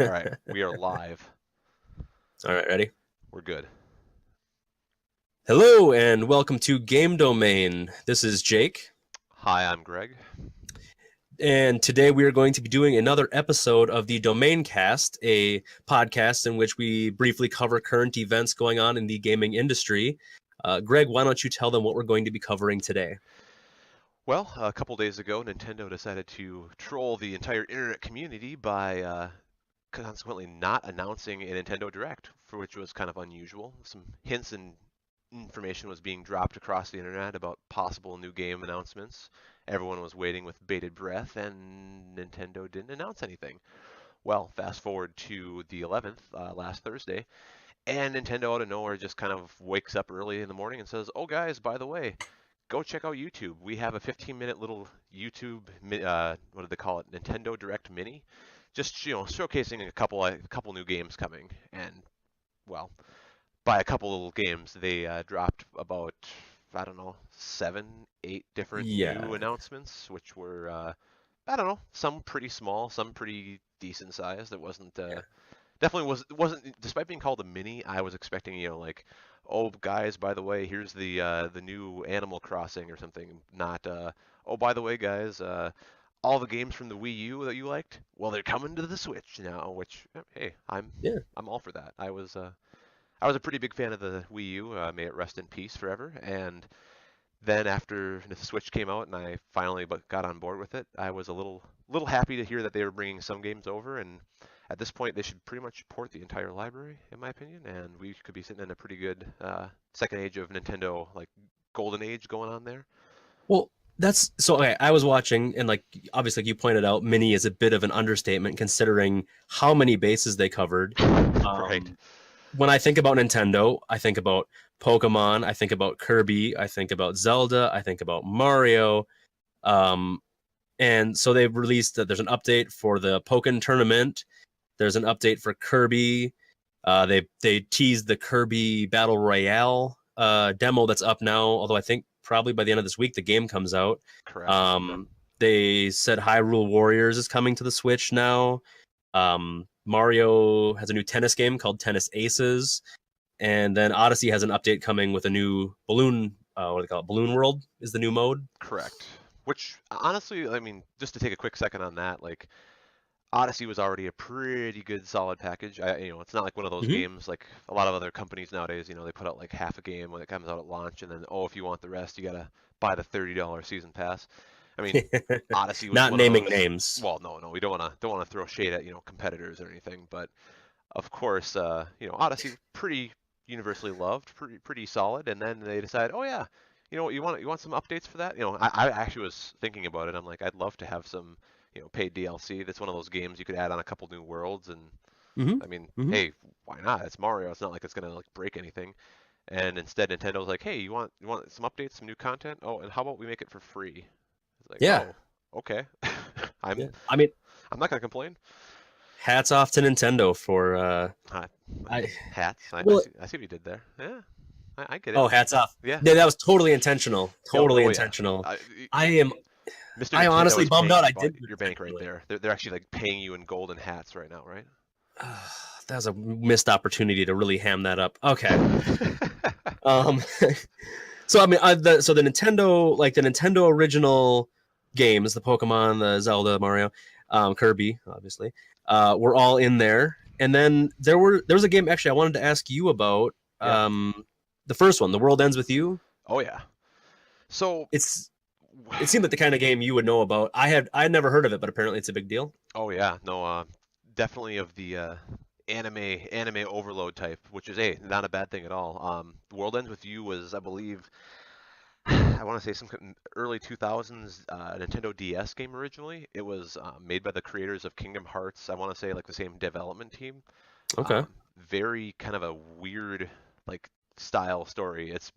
All right, we are live. All right, ready? We're good. Hello and welcome to Game Domain. This is Jake, Hi, I'm Greg. and today we are going to be doing another episode of the DomainCast, a podcast in which we briefly cover current events going on in the gaming industry. Greg, why don't you tell them what we're going to be covering today? Well, a couple days ago, Nintendo decided to troll the entire internet community by consequently not announcing a Nintendo Direct, for which was kind of unusual. Some hints and information was being dropped across the internet about possible new game announcements. Everyone was waiting with bated breath, and Nintendo didn't announce anything. Well, fast forward to the 11th, last Thursday, and Nintendo out of nowhere just kind of wakes up early in the morning and says, "Oh, guys, by the way, go check out YouTube. We have a 15-minute little YouTube, what do they call it? Nintendo Direct Mini, just showcasing a couple new games coming." And well, by a couple little games, they dropped about, I don't know, 7, 8 different new Yeah, announcements, which were I don't know, some pretty small, some pretty decent sized. It wasn't yeah, definitely wasn't, despite being called a mini, I was expecting, like, oh guys, by the way, here's the new Animal Crossing or something. Not oh, by the way, guys, all the games from the Wii U that you liked, well, they're coming to the Switch now, which, hey, yeah. I'm all for that. I was a pretty big fan of the Wii U. May it rest in peace forever. And then after the Switch came out and I finally got on board with it, I was a little happy to hear that they were bringing some games over. And at this point, they should pretty much port the entire library, in my opinion. And we could be sitting in a pretty good second age of Nintendo, like golden age going on there. Well, that's so. Okay, I was watching, and like obviously, like you pointed out, mini is a bit of an understatement considering how many bases they covered. Right. Um, when I think about Nintendo, I think about Pokemon, I think about Kirby, I think about Zelda, I think about Mario. Um, and so they've released that there's an update for the Pokken tournament. There's an update for Kirby. They teased the Kirby Battle Royale demo that's up now. Although I think probably by the end of this week the game comes out. Correct. They said Hyrule Warriors is coming to the Switch now. Mario has a new tennis game called Tennis Aces, and then Odyssey has an update coming with a new balloon. What do they call it? Balloon World is the new mode. Correct. Which honestly, I mean, just to take a quick second on that, like Odyssey was already a pretty good solid package. It's not like one of those Mm-hmm. games like a lot of other companies nowadays. They put out like half a game when it comes out at launch, and then, oh, if you want the rest, you gotta buy the $30 season pass. I mean, Odyssey was Not one of naming those. names. Well, no, no, we don't wanna throw shade at competitors or anything, but of course, Odyssey pretty universally loved, pretty solid, and then they decide, oh yeah, you want some updates for that? I actually was thinking about it. I'm like, I'd love to have some, paid DLC. That's one of those games you could add on a couple new worlds, and Mm-hmm. I mean, Mm-hmm. hey, why not? It's Mario. It's not like it's gonna like break anything. And instead, Nintendo's like, hey, you want some updates, some new content? Oh, and how about we make it for free? It's like, Yeah. oh, okay. Yeah. I'm I mean, I'm not gonna complain. hats off to Nintendo for I, I hats. I well see. I see what you did there. Yeah, I get it. oh, hats off. Yeah. Yeah, that was totally intentional. Oh, Totally oh yeah. intentional. I, I am Mr. I Nintendo honestly is bummed paying out I did your bank right intentionally. there. They're actually like paying you in golden hats right now, right? That was a missed opportunity to really ham that up. Okay. Um so I mean so the Nintendo like the Nintendo original games, the Pokemon, the Zelda, Mario, Kirby, obviously, were all in there. And then there was a game actually I wanted to ask you about. Yeah. The first one, The World Ends with You. Oh yeah. So, It's it seemed like the kind of game you would know about. I had never heard of it, but apparently it's a big deal. oh yeah, no, definitely of the anime overload type, which is not a bad thing at all. World Ends with You was, I believe, I want to say some early 2000s Nintendo DS game originally. It was made by the creators of Kingdom Hearts. I want to say like the same development team. Okay. Very kind of a weird like style story. It's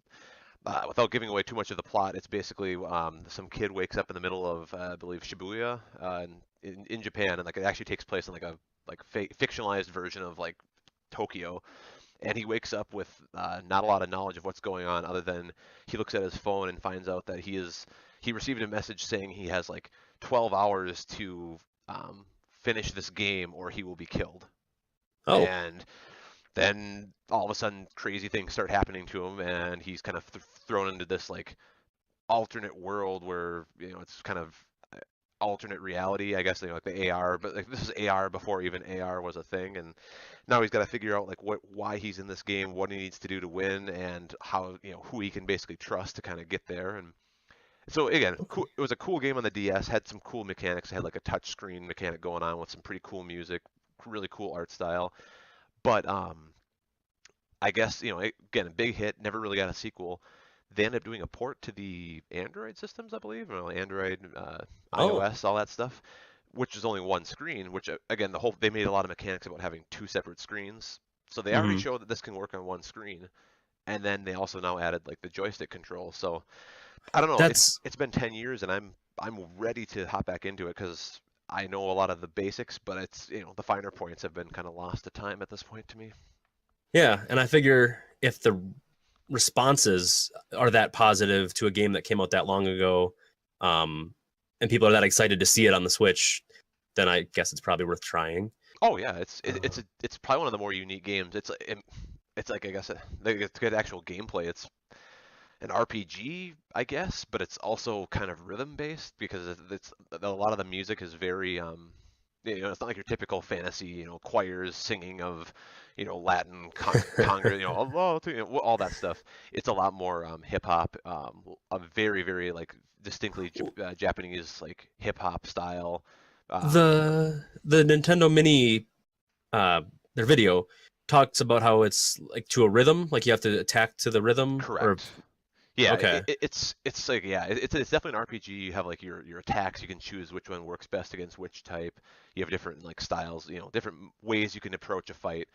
without giving away too much of the plot. It's basically some kid wakes up in the middle of I believe Shibuya in Japan, and like it actually takes place in like a fictionalized version of like Tokyo, and he wakes up with not a lot of knowledge of what's going on other than he looks at his phone and finds out that he received a message saying he has like 12 hours to finish this game or he will be killed. Oh, And then all of a sudden, crazy things start happening to him, and he's kind of thrown into this like alternate world where it's kind of alternate reality, I guess, like the AR, but like this is AR before even AR was a thing, and now he's got to figure out like why he's in this game, what he needs to do to win, and how who he can basically trust to kind of get there. And so again, okay. cool, it was a cool game on the DS, had some cool mechanics, it had like a touch screen mechanic going on with some pretty cool music, really cool art style, but I guess, again, a big hit, never really got a sequel. They ended up doing a port to the Android systems, I believe, Android, Oh, iOS, all that stuff, which is only one screen, which again, they made a lot of mechanics about having two separate screens. So they already hmm. showed that this can work on one screen, and then they also now added like the joystick control. So I don't know, That's it's been 10 years and I'm ready to hop back into it because I know a lot of the basics, but it's, the finer points have been kind of lost to time at this point to me. yeah, and I figure if the responses are that positive to a game that came out that long ago, um, and people are that excited to see it on the Switch, then I guess it's probably worth trying. Oh yeah, Uh, it's probably one of the more unique games. It's like I guess like it's good actual gameplay. It's an RPG, I guess, but it's also kind of rhythm based because it's a lot of the music is very it's not like your typical fantasy choirs singing of Latin conga Allah, all that stuff. It's a lot more hip hop, a very very like distinctly Japanese like hip hop style. Um, the Nintendo Mini, uh, their video talks about how it's like to a rhythm, like you have to attack to the rhythm, or Correct. Yeah, okay, it's like yeah, it's definitely an RPG. You have like your attacks. You can choose which one works best against which type. You have different like styles, different ways you can approach a fight.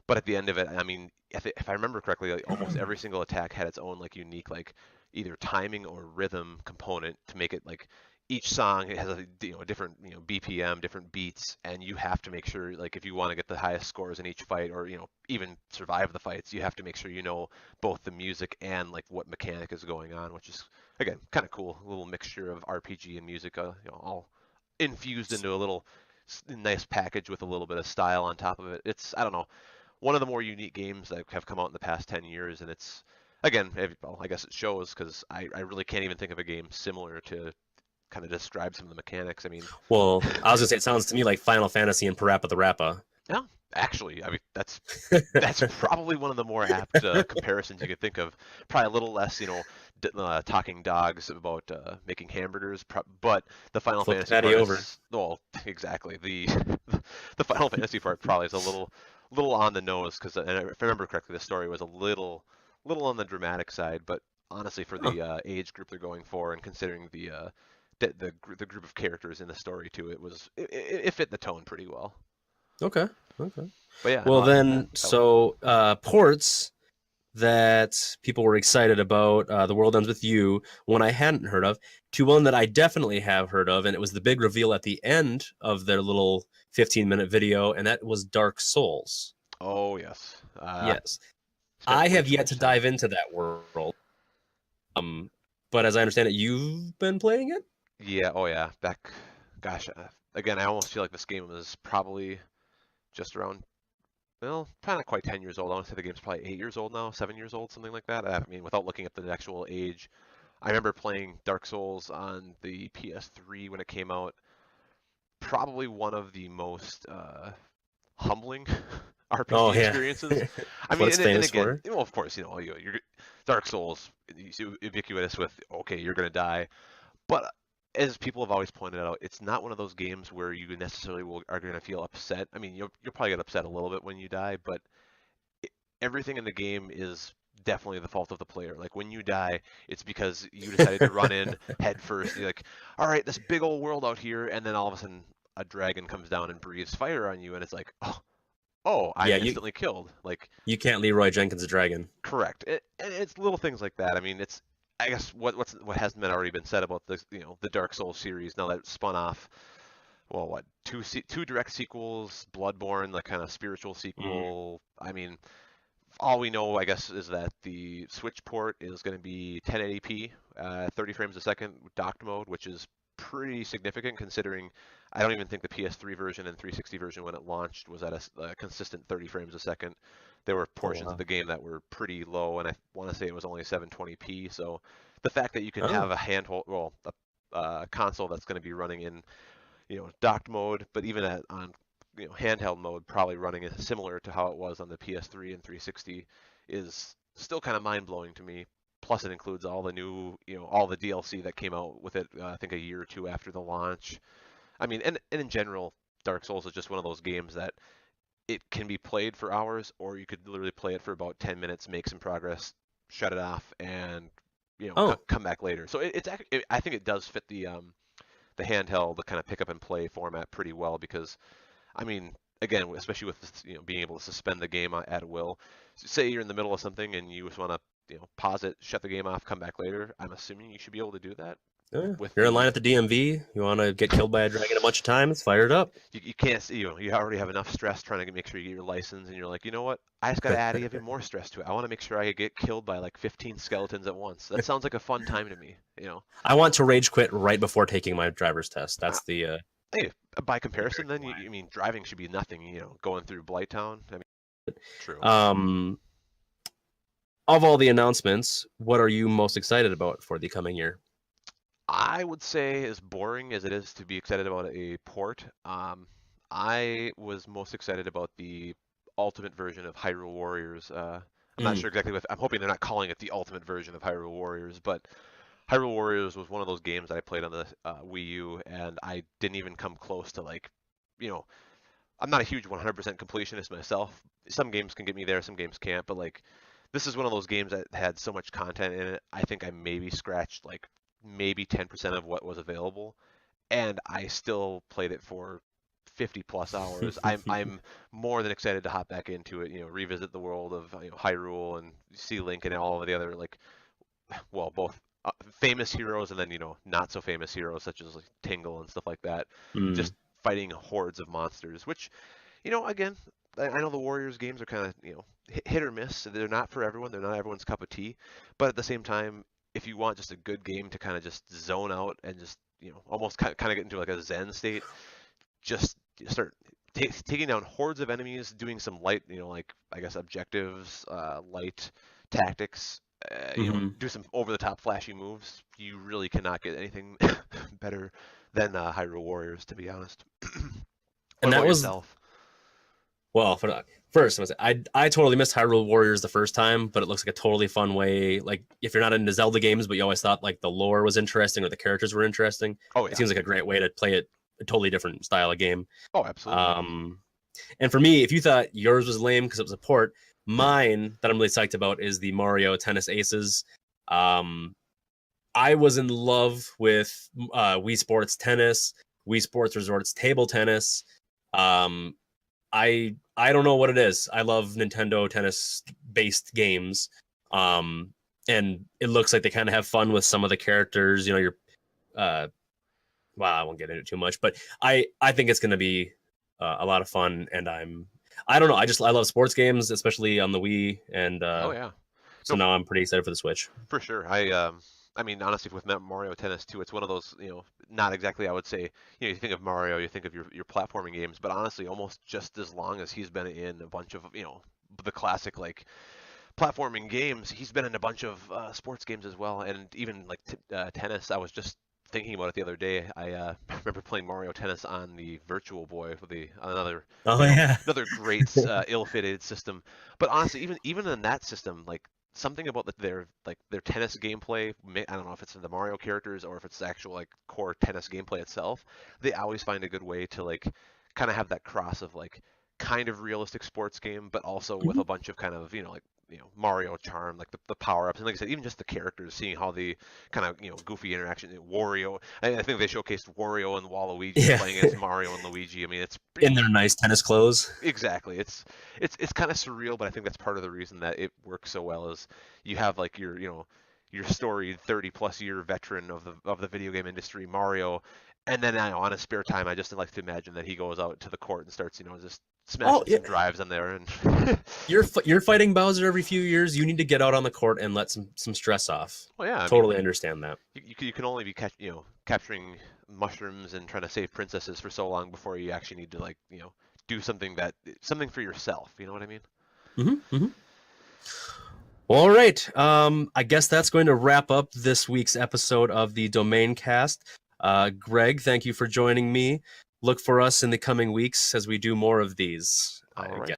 But at the end of it, I mean, if I remember correctly, like almost every single attack had its own like unique like either timing or rhythm component to make it like each song it has a different BPM, different beats, and you have to make sure like if you want to get the highest scores in each fight or even survive the fights, you have to make sure both the music and like what mechanic is going on, which is again kind of cool. A little mixture of RPG and music, all infused into a little nice package with a little bit of style on top of it. It's I don't know, one of the more unique games that have come out in the past 10 years, and it's again, well, I guess it shows because I really can't even think of a game similar to kind of describe some of the mechanics. I mean, well, I was gonna say it sounds to me like Final Fantasy and Parappa the Rappa. yeah, actually, I mean that's probably one of the more apt comparisons you could think of. Probably a little less, talking dogs about making hamburgers, but the Final Flip the Fantasy patty part over. is, well, exactly. The Final Fantasy part probably is a little on the nose because, and if I remember correctly, the story was a little on the dramatic side, but honestly, for Huh. the age group they're going for, and considering the group of characters in the story too, it fit the tone pretty well. Okay. Okay. But yeah, Well no, then, that was so ports that people were excited about, The World Ends with You, one I hadn't heard of, to one that I definitely have heard of, and it was the big reveal at the end of their little 15-minute video, and that was Dark Souls. Oh yes. Yes. Spent I way have too yet much to time. dive into that world. Um, but as I understand it, you've been playing it? Yeah. Oh yeah. Gosh. Again, I almost feel like this game was probably just around. Well, probably not quite 10 years old. I want to say the game's probably 8 years old now, 7 years old, something like that. I mean, without looking at the actual age, I remember playing Dark Souls on the PS3 when it came out. Probably one of the most humbling RPG Oh yeah. experiences. I That's what mean, it's and famous again, for. well, of course, you're Dark Souls, ubiquitous with okay, you're gonna die. But as people have always pointed out, it's not one of those games where you necessarily are going to feel upset. I mean, you'll probably get upset a little bit when you die, but it, everything in the game is definitely the fault of the player. Like when you die, it's because you decided to run in head first. You're like, all right, this big old world out here, and then all of a sudden a dragon comes down and breathes fire on you, and it's like, oh, I'm Yeah, instantly killed. Like you can't Leroy Jenkins a dragon. correct. And it's little things like that. I mean, it's I guess what hasn't been already been said about this, the Dark Souls series now that it's spun off. Well, what two direct sequels, Bloodborne, the kind of spiritual Mm. sequel. I mean, all we know, I guess, is that the Switch port is going to be 1080p, 30 frames a second docked mode, which is pretty significant considering I don't even think the PS3 version and 360 version when it launched was at a consistent 30 frames a second. There were Oh portions of wow. the game that were pretty low, and I want to say it was only 720p. So the fact that you can Oh. have a handhold, well, a console that's going to be running in docked mode, but even on handheld mode, probably running it similar to how it was on the PS3 and 360 is still kind of mind blowing to me. Plus, it includes all the new, all the DLC that came out with it. I think a year or two after the launch. I mean, and in general, Dark Souls is just one of those games that it can be played for hours, or you could literally play it for about 10 minutes, make some progress, shut it off, and Oh. come back later. So I think it does fit the handheld, the kind of pick up and play format pretty well because I mean, again, especially with being able to suspend the game at will. Say you're in the middle of something and you just want to pause it, shut the game off, come back later. I'm assuming you should be able to do that Yeah. with You're in line the at the DMV. You want to get killed by a dragon a bunch of times? Fire it up. you can't you already have enough stress trying to make sure you get your license and you're like, you know what? I just got to add even more stress to it. I want to make sure I get killed by like 15 skeletons at once. That sounds like a fun time to me. I want to rage quit right before taking my driver's test. Uh, That's the Hey, by the comparison, then American way. you mean driving should be nothing, going through Blighttown. I mean, true. Um, of all the announcements, what are you most excited about for the coming year? I would say, as boring as it is to be excited about a port, I was most excited about the ultimate version of Hyrule Warriors. I'm not Mm. sure exactly what, I'm hoping they're not calling it the ultimate version of Hyrule Warriors, but Hyrule Warriors was one of those games that I played on the Wii U, and I didn't even come close to like, you know, I'm not a huge 100% completionist myself. Some games can get me there, some games can't, but like this is one of those games that had so much content in it. I think I maybe scratched like maybe 10% of what was available, and I still played it for 50 plus hours. I'm more than excited to hop back into it, revisit the world of Hyrule and see Link and all of the other like both famous heroes and then not so famous heroes such as like Tingle and stuff like that. Mm. Just fighting hordes of monsters, which again, I know the Warriors games are kind of, hit or miss. They're not for everyone. They're not everyone's cup of tea. But at the same time, if you want just a good game to kind of just zone out and just, almost kind of get into like a Zen state, just start taking down hordes of enemies, doing some light, like I guess objectives, light tactics, Hmm. do some over-the-top flashy moves. You really cannot get anything better than Hyrule Warriors, to be honest. What And about that was yourself? well. First, I totally missed Hyrule Warriors the first time, but it looks like a totally fun way. Like if you're not into Zelda games, but you always thought like the lore was interesting or the characters were interesting, Oh it yeah. seems like a great way to play it. A totally different style of game. Oh, absolutely. Um, and for me, if you thought yours was lame because it was a port, mine that I'm really psyched about is the Mario Tennis Aces. Um, I was in love with Wii Sports Tennis, Wii Sports Resorts Table Tennis. Um, I don't know what it is. I love Nintendo tennis based games. Um, and it looks like they kind of have fun with some of the characters. You know, your uh, well, I won't get into it too much, but I think it's going to be a lot of fun. And I don't know. I love sports games, especially on the Wii, and Oh yeah. so No, now I'm pretty excited for the Switch. for sure. I mean, honestly, with Mario Tennis too, it's one of those, not exactly. I would say, you think of Mario, you think of your platforming games, but honestly, almost just as long as he's been in a bunch of, the classic like platforming games, he's been in a bunch of sports games as well, and even like tennis. I was just thinking about it the other day. I remember playing Mario Tennis on the Virtual Boy with the another, Oh yeah. another great ill-fitted system. But honestly, even in that system, like something about their tennis gameplay. I don't know if it's the Mario characters or if it's the actual like core tennis gameplay itself. They always find a good way to like kind of have that cross of like kind of realistic sports game, but also with Mhm. a bunch of kind of like Mario charm, like the power ups, and like I said, even just the characters, seeing how the kind of goofy interaction. Wario, I think they showcased Wario and Waluigi Yeah. playing against Mario and Luigi. I mean, it's In pretty their nice tennis clothes. exactly. It's kind of surreal, but I think that's part of the reason that it works so well is you have like your storied 30 plus year veteran of the video game industry, Mario, and then on his spare time, I just like to imagine that he goes out to the court and starts just Oh, smashing yeah. some drives on there, and You're fighting Bowser every few years. You need to get out on the court and let some stress off. well, yeah, I mean, Totally understand that. you can only be capturing mushrooms and trying to save princesses for so long before you actually need to like do something for yourself. You know what I mean? Mm-hmm. All right. I guess that's going to wrap up this week's episode of the DomainCast. Gregg, thank you for joining me. Look for us in the coming weeks as we do more of these. All right.